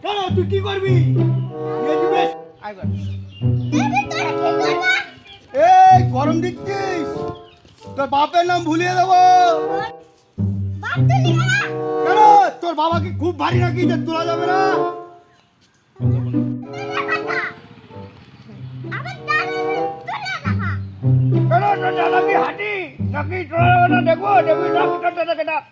কেন তুই কি করবি? এই গরম দিচ্ছিস, তোর বাপের নাম ভুলিয়ে দেবো। কেন তোর বাবা কি খুব ভারী নাকি যে তোলা যাবে না? কেন তোর দাদা কি হাঁটি নাকি তোলা যাবে না? দেখবো দেখবি ডাক্তার ডাক।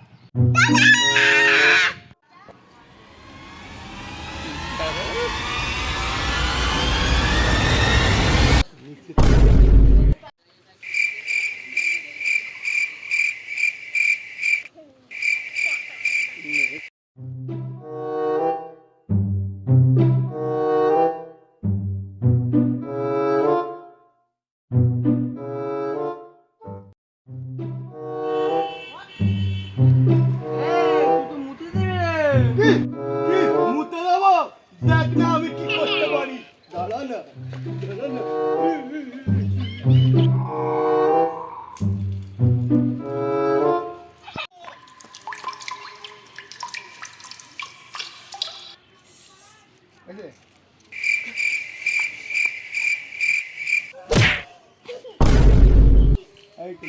মুতে দেবো, দেখ না আমি কি করতে পারি। দাঁড়া না, দাঁড়া না। এই তো